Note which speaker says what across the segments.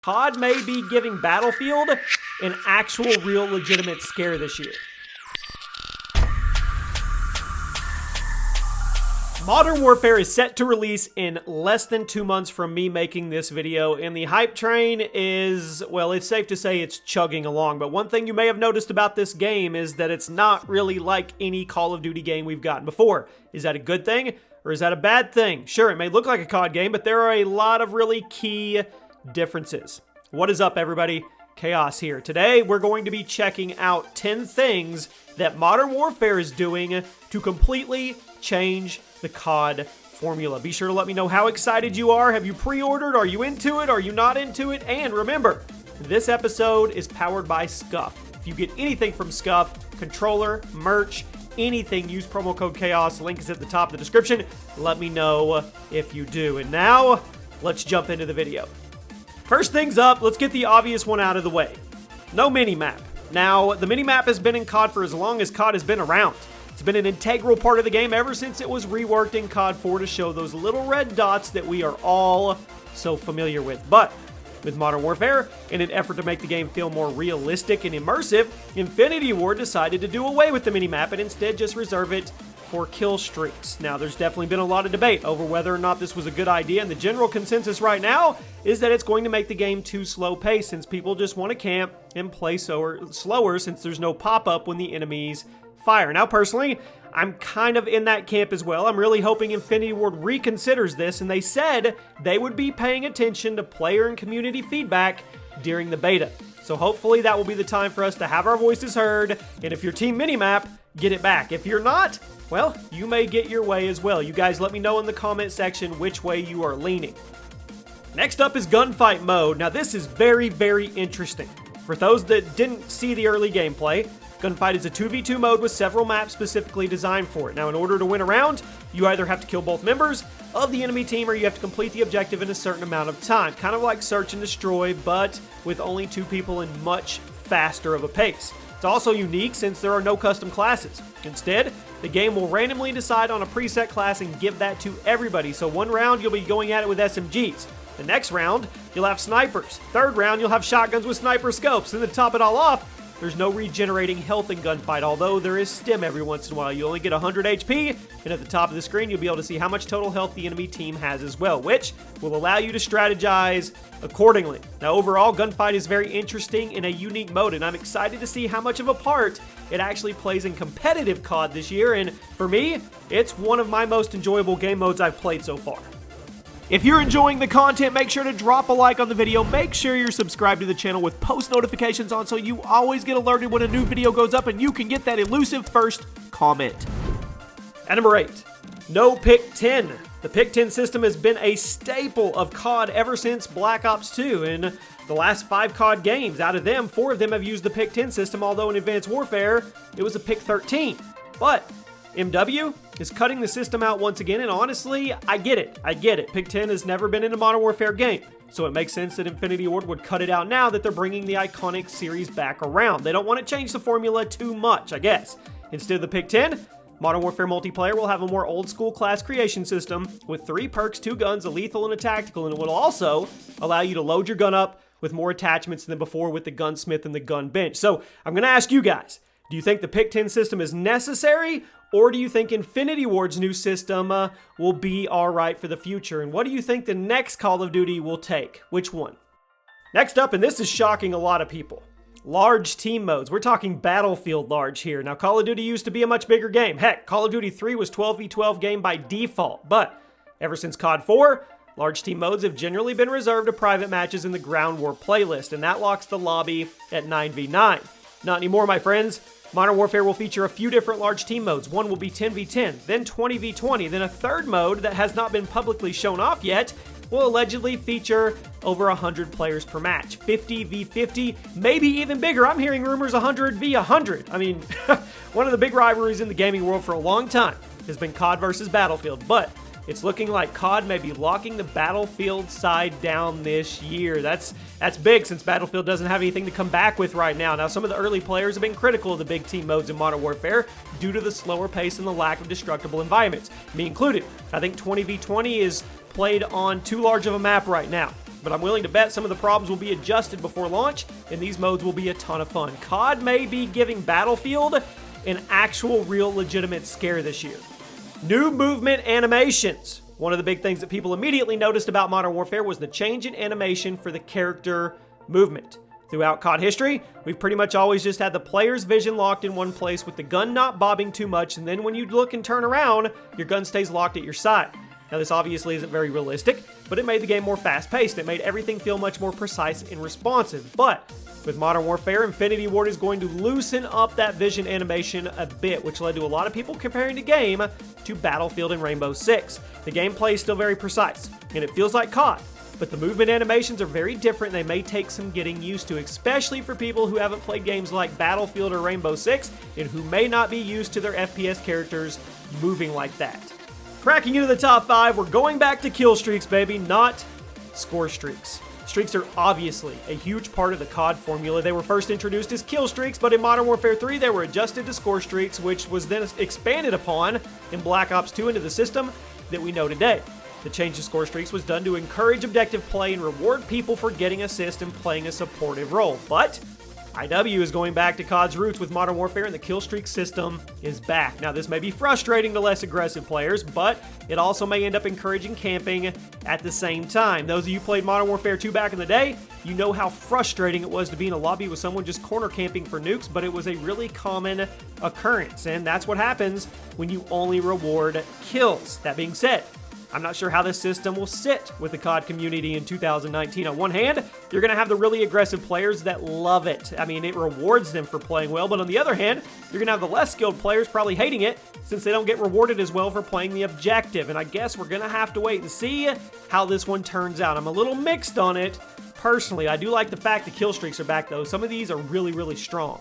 Speaker 1: COD may be giving Battlefield an actual, real, legitimate scare this year. Modern Warfare is set to release in less than 2 months from me making this video, and the hype train is, well, it's safe to say it's chugging along. But one thing you may have noticed about this game is that it's not really like any Call of Duty game we've gotten before. Is that a good thing, or is that a bad thing? Sure, it may look like a COD game, but there are a lot of really key differences. What is up, everybody? Chaos here. Today, we're going to be checking out 10 things that Modern Warfare is doing to completely change the COD formula. Be sure to let me know how excited you are. Have you pre-ordered? Are you into it? Are you not into it? And remember, this episode is powered by Scuf. If you get anything from Scuf, controller, merch, anything, use promo code CHAOS. Link is at the top of the description. Let me know if you do. And now, let's jump into the video. First things up, let's get the obvious one out of the way. No minimap. Now, the minimap has been in COD for as long as COD has been around. It's been an integral part of the game ever since it was reworked in COD 4 to show those little red dots that we are all so familiar with. But with Modern Warfare, in an effort to make the game feel more realistic and immersive, Infinity Ward decided to do away with the minimap and instead just reserve it for kill streaks. Now, there's definitely been a lot of debate over whether or not this was a good idea, and the general consensus right now is that it's going to make the game too slow-paced since people just want to camp and play slower since there's no pop-up when the enemies fire. Now, personally, I'm kind of in that camp as well. I'm really hoping Infinity Ward reconsiders this, and they said they would be paying attention to player and community feedback during the beta. So hopefully that will be the time for us to have our voices heard, and if you're Team Minimap, get it back. If you're not, well, you may get your way as well. You guys let me know in the comment section which way you are leaning. Next up is Gunfight Mode. Now this is very, very interesting. For those that didn't see the early gameplay, Gunfight is a 2v2 mode with several maps specifically designed for it. Now, in order to win a round, you either have to kill both members of the enemy team or you have to complete the objective in a certain amount of time. Kind of like Search and Destroy, but with only 2 people and much faster of a pace. It's also unique since there are no custom classes. Instead, the game will randomly decide on a preset class and give that to everybody. So one round, you'll be going at it with SMGs. The next round, you'll have snipers. Third round, you'll have shotguns with sniper scopes. And to top it all off, there's no regenerating health in Gunfight, although there is stim every once in a while. You only get 100 HP, and at the top of the screen, you'll be able to see how much total health the enemy team has as well, which will allow you to strategize accordingly. Now, overall, Gunfight is very interesting in a unique mode, and I'm excited to see how much of a part it actually plays in competitive COD this year, and for me, it's one of my most enjoyable game modes I've played so far. If you're enjoying the content, make sure to drop a like on the video. Make sure you're subscribed to the channel with post notifications on so you always get alerted when a new video goes up and you can get that elusive first comment. At number 8, no Pick 10. The Pick 10 system has been a staple of COD ever since Black Ops 2. In the last 5 COD games, out of them, 4 of them have used the Pick 10 system, although in Advanced Warfare, it was a Pick 13. But MW is cutting the system out once again, and honestly, I get it. Pick 10 has never been in a Modern Warfare game, so it makes sense that Infinity Ward would cut it out now that they're bringing the iconic series back around. They don't want to change the formula too much, I guess. Instead of the Pick 10, Modern Warfare multiplayer will have a more old-school class creation system with 3 perks, 2 guns, a lethal and a tactical, and it will also allow you to load your gun up with more attachments than before with the gunsmith and the gun bench. So, I'm going to ask you guys, do you think the Pick 10 system is necessary, or do you think Infinity Ward's new system will be alright for the future? And what do you think the next Call of Duty will take? Which one? Next up, and this is shocking a lot of people, large team modes. We're talking Battlefield large here. Now, Call of Duty used to be a much bigger game. Heck, Call of Duty 3 was 12v12 game by default. But ever since COD 4, large team modes have generally been reserved to private matches in the Ground War playlist, and that locks the lobby at 9v9. Not anymore, my friends. Modern Warfare will feature a few different large team modes. One will be 10v10, then 20v20, then a third mode that has not been publicly shown off yet will allegedly feature over 100 players per match. 50v50, maybe even bigger. I'm hearing rumors 100v100. I mean, one of the big rivalries in the gaming world for a long time has been COD versus Battlefield, but it's looking like COD may be locking the Battlefield side down this year. That's big since Battlefield doesn't have anything to come back with right now. Now, some of the early players have been critical of the big team modes in Modern Warfare due to the slower pace and the lack of destructible environments, me included. I think 20v20 is played on too large of a map right now. but I'm willing to bet some of the problems will be adjusted before launch, and these modes will be a ton of fun. COD may be giving Battlefield an actual real legitimate scare this year. New movement animations. One of the big things that people immediately noticed about Modern Warfare was the change in animation for the character movement. Throughout COD history, we've pretty much always just had the player's vision locked in one place with the gun not bobbing too much, and then when you look and turn around, your gun stays locked at your side. Now this obviously isn't very realistic, but it made the game more fast-paced. It made everything feel much more precise and responsive. But with Modern Warfare, Infinity Ward is going to loosen up that vision animation a bit, which led to a lot of people comparing the game to Battlefield and Rainbow Six. The gameplay is still very precise, and it feels like COD, but the movement animations are very different. They may take some getting used to, especially for people who haven't played games like Battlefield or Rainbow Six, and who may not be used to their FPS characters moving like that. Cracking into the top 5, we're going back to kill streaks, baby, not score streaks. Streaks are obviously a huge part of the COD formula. They were first introduced as kill streaks, but in Modern Warfare 3, they were adjusted to score streaks, which was then expanded upon in Black Ops 2 into the system that we know today. The change to score streaks was done to encourage objective play and reward people for getting assists and playing a supportive role. But IW is going back to COD's roots with Modern Warfare, and the kill streak system is back. Now, this may be frustrating to less aggressive players, but it also may end up encouraging camping at the same time. Those of you who played Modern Warfare 2 back in the day, you know how frustrating it was to be in a lobby with someone just corner camping for nukes, but it was a really common occurrence, and that's what happens when you only reward kills. That being said, I'm not sure how this system will sit with the COD community in 2019. On one hand, you're going to have the really aggressive players that love it. I mean, it rewards them for playing well, but on the other hand, you're going to have the less skilled players probably hating it since they don't get rewarded as well for playing the objective. And I guess we're going to have to wait and see how this one turns out. I'm a little mixed on it. Personally, I do like the fact that kill streaks are back, though. Some of these are really, really strong.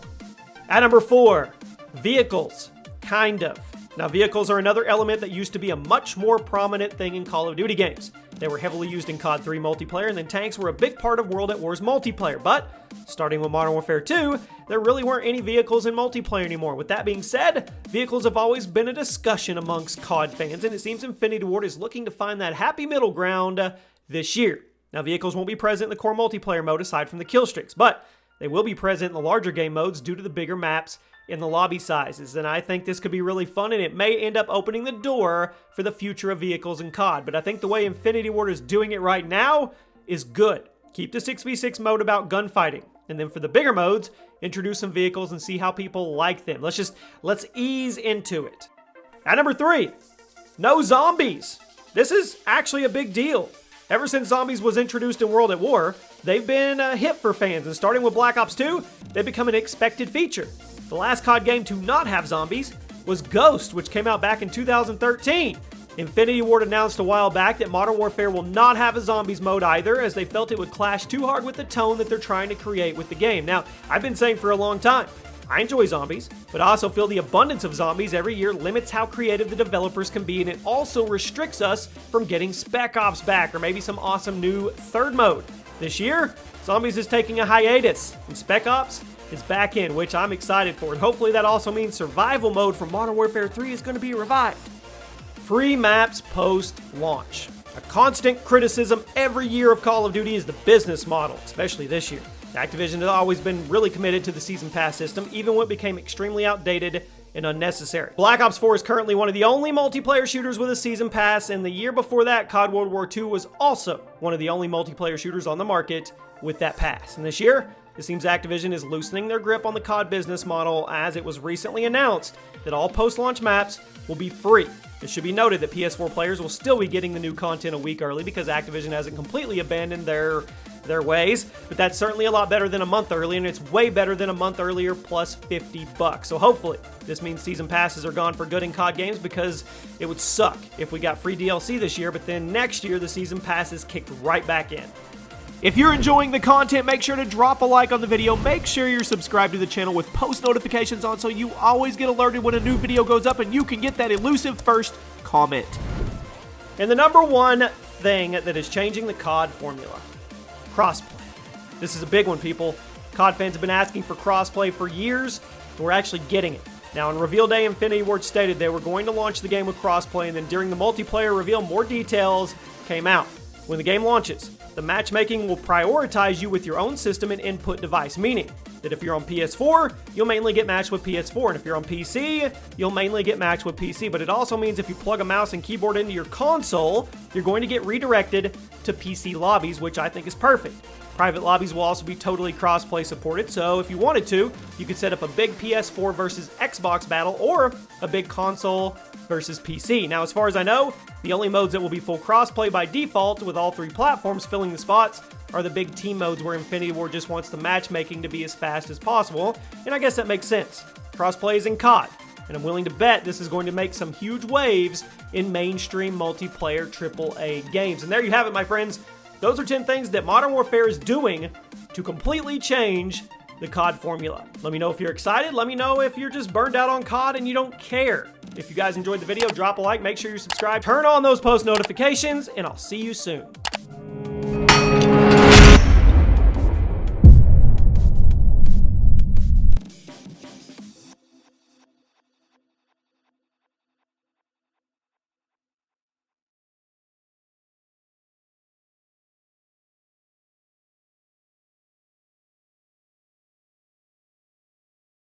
Speaker 1: At number 4, vehicles. Kind of. Now, vehicles are another element that used to be a much more prominent thing in Call of Duty games. They were heavily used in COD 3 multiplayer, and then tanks were a big part of World at War's multiplayer. But, starting with Modern Warfare 2, there really weren't any vehicles in multiplayer anymore. With that being said, vehicles have always been a discussion amongst COD fans, and it seems Infinity Ward is looking to find that happy middle ground this year. Now, vehicles won't be present in the core multiplayer mode aside from the kill streaks, but they will be present in the larger game modes due to the bigger maps in the lobby sizes, and I think this could be really fun, and it may end up opening the door for the future of vehicles in COD. But I think the way Infinity Ward is doing it right now is good. Keep the 6v6 mode about gunfighting, and then for the bigger modes, introduce some vehicles and see how people like them. Let's ease into it. At number 3, no zombies. This is actually a big deal. Ever since zombies was introduced in World at War, they've been a hit for fans, and starting with Black Ops 2, they've become an expected feature. The last COD game to not have zombies was Ghost, which came out back in 2013. Infinity Ward announced a while back that Modern Warfare will not have a zombies mode either, as they felt it would clash too hard with the tone that they're trying to create with the game. Now, I've been saying for a long time, I enjoy zombies, but I also feel the abundance of zombies every year limits how creative the developers can be, and it also restricts us from getting Spec Ops back, or maybe some awesome new third mode. This year, zombies is taking a hiatus, and Spec Ops is back in, which I'm excited for, and hopefully that also means survival mode from Modern Warfare 3 is going to be revived. Free maps post-launch. A constant criticism every year of Call of Duty is the business model, especially this year. Activision has always been really committed to the Season Pass system, even when it became extremely outdated and unnecessary. Black Ops 4 is currently one of the only multiplayer shooters with a Season Pass, and the year before that, COD World War II was also one of the only multiplayer shooters on the market with that pass. And this year, it seems Activision is loosening their grip on the COD business model, as it was recently announced that all post-launch maps will be free. It should be noted that PS4 players will still be getting the new content a week early because Activision hasn't completely abandoned their ways, but that's certainly a lot better than a month early, and it's way better than a month earlier plus $50. So hopefully this means season passes are gone for good in COD games, because it would suck if we got free DLC this year, but then next year the season pass is kicked right back in. If you're enjoying the content, make sure to drop a like on the video. Make sure you're subscribed to the channel with post notifications on so you always get alerted when a new video goes up and you can get that elusive first comment. And the number one thing that is changing the COD formula: crossplay. This is a big one, people. COD fans have been asking for crossplay for years, and we're actually getting it. Now, on reveal day, Infinity Ward stated they were going to launch the game with crossplay, and then during the multiplayer reveal, more details came out. when the game launches. The matchmaking will prioritize you with your own system and input device, meaning that if you're on PS4, you'll mainly get matched with PS4, and if you're on PC, you'll mainly get matched with PC. But it also means if you plug a mouse and keyboard into your console, you're going to get redirected to PC lobbies, which I think is perfect. Private lobbies will also be totally cross-play supported, so if you wanted to, you could set up a big PS4 versus Xbox battle or a big console versus PC. Now, as far as I know, the only modes that will be full cross-play by default, with all three platforms filling the spots, are the big team modes where Infinity Ward just wants the matchmaking to be as fast as possible, and I guess that makes sense. Cross-play is in COD, and I'm willing to bet this is going to make some huge waves in mainstream multiplayer AAA games. And there you have it, my friends. Those are 10 things that Modern Warfare is doing to completely change the COD formula. Let me know if you're excited. Let me know if you're just burned out on COD and you don't care. If you guys enjoyed the video, drop a like, make sure you're subscribed, turn on those post notifications, and I'll see you soon.